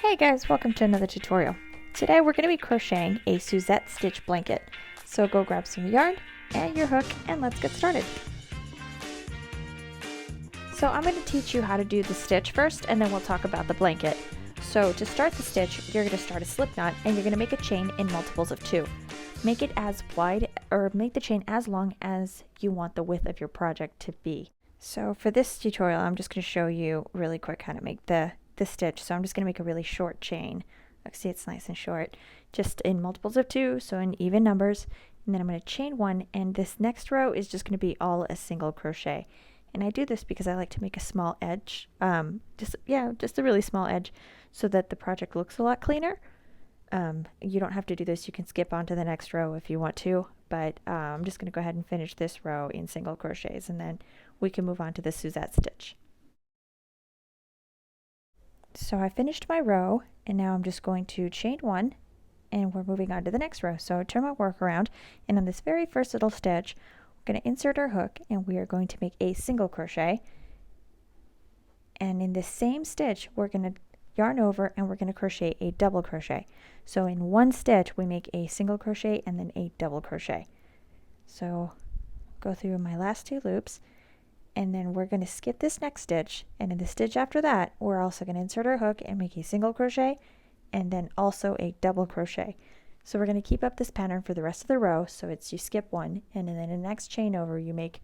Hey guys, welcome to another tutorial. Today we're going to be crocheting a Suzette stitch blanket. So go grab some yarn and your hook and let's get started. So I'm going to teach you how to do the stitch first and then we'll talk about the blanket. So to start the stitch, you're going to start a slip knot and you're going to make a chain in multiples of 2. Make it as wide or make the chain as long as you want the width of your project to be. So for this tutorial, I'm just going to show you really quick how to make the stitch. So I'm just going to make a really short chain. See, it's nice and short, just in multiples of 2, so in even numbers. And then I'm going to chain 1, and this next row is just going to be all a single crochet. And I do this because I like to make a small edge, just a really small edge, so that the project looks a lot cleaner. You don't have to do this. You can skip on to the next row if you want to, but I'm just going to go ahead and finish this row in single crochets, and then we can move on to the Suzette stitch. So I finished my row, and now I'm just going to chain 1, and we're moving on to the next row. So I turn my work around, and on this very first little stitch, we're going to insert our hook, and we are going to make a single crochet. And in this same stitch, we're going to yarn over, and we're going to crochet a double crochet. So in one stitch, we make a single crochet and then a double crochet. So go through my last 2 loops. And then we're going to skip this next stitch, and in the stitch after that we're also going to insert our hook and make a single crochet and then also a double crochet. So we're going to keep up this pattern for the rest of the row. So it's you skip 1, and then in the next chain over you make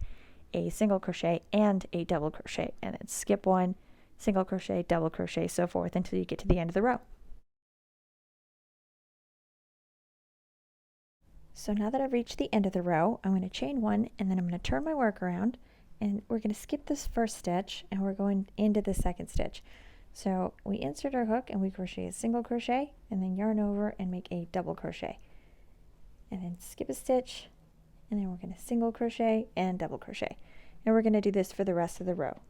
a single crochet and a double crochet, and then skip 1, single crochet, double crochet, so forth until you get to the end of the row. So now that I've reached the end of the row, I'm going to chain 1, and then I'm going to turn my work around, and we're going to skip this first stitch and we're going into the second stitch. So we insert our hook and we crochet a single crochet and then yarn over and make a double crochet. And then skip a stitch, and then we're going to single crochet and double crochet. And we're going to do this for the rest of the row.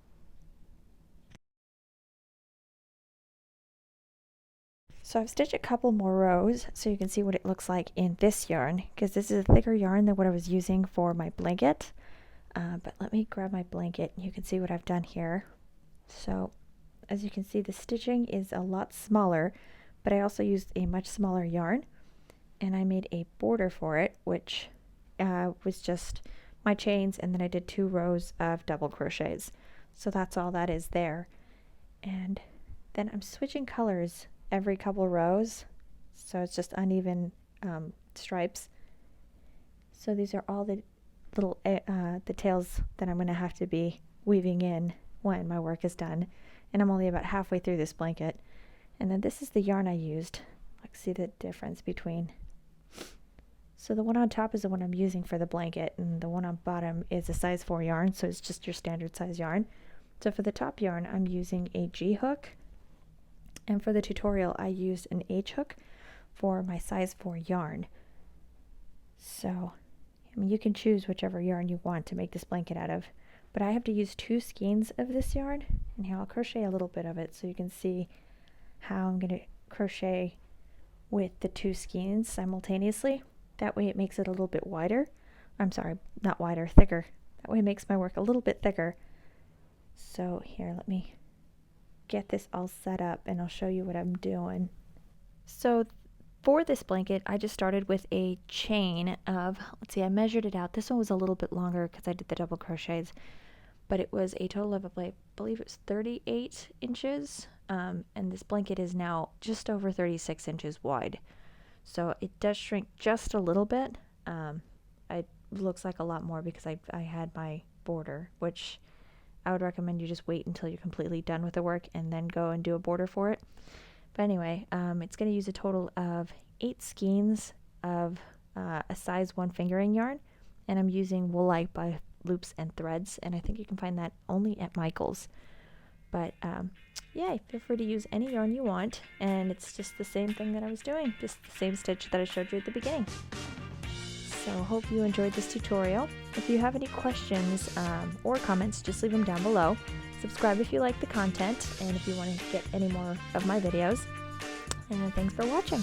So I've stitched a couple more rows so you can see what it looks like in this yarn, because this is a thicker yarn than what I was using for my blanket. But let me grab my blanket and you can see what I've done here. So as you can see, the stitching is a lot smaller, but I also used a much smaller yarn, and I made a border for it, which was just my chains, and then I did 2 rows of double crochets. So that's all that is there. And then I'm switching colors every couple rows, so it's just uneven stripes. So these are all the little the tails that I'm going to have to be weaving in when my work is done, and I'm only about halfway through this blanket. And then this is the yarn I used. Like, see the difference between, so the one on top is the one I'm using for the blanket, and the one on bottom is a size 4 yarn, so it's just your standard size yarn. So for the top yarn I'm using a G hook, and for the tutorial I used an H hook for my size 4 yarn. So I mean, you can choose whichever yarn you want to make this blanket out of, but I have to use 2 skeins of this yarn, and here I'll crochet a little bit of it so you can see how I'm going to crochet with the 2 skeins simultaneously. That way it makes it a little bit wider. I'm sorry, not wider, thicker. That way it makes my work a little bit thicker. So here, let me get this all set up and I'll show you what I'm doing. So for this blanket, I just started with a chain of, let's see, I measured it out. This one was a little bit longer because I did the double crochets, but it was a total of, I believe it was 38 inches, and this blanket is now just over 36 inches wide. So it does shrink just a little bit. It looks like a lot more because I had my border, which I would recommend you just wait until you're completely done with the work and then go and do a border for it. But anyway, it's going to use a total of 8 skeins of a size 1 fingering yarn, and I'm using Woolite by Loops and Threads, and I think you can find that only at Michael's. But yeah, feel free to use any yarn you want, and it's just the same thing that I was doing, just the same stitch that I showed you at the beginning. So hope you enjoyed this tutorial. If you have any questions or comments, just leave them down below. Subscribe if you like the content and if you want to get any more of my videos. And thanks for watching.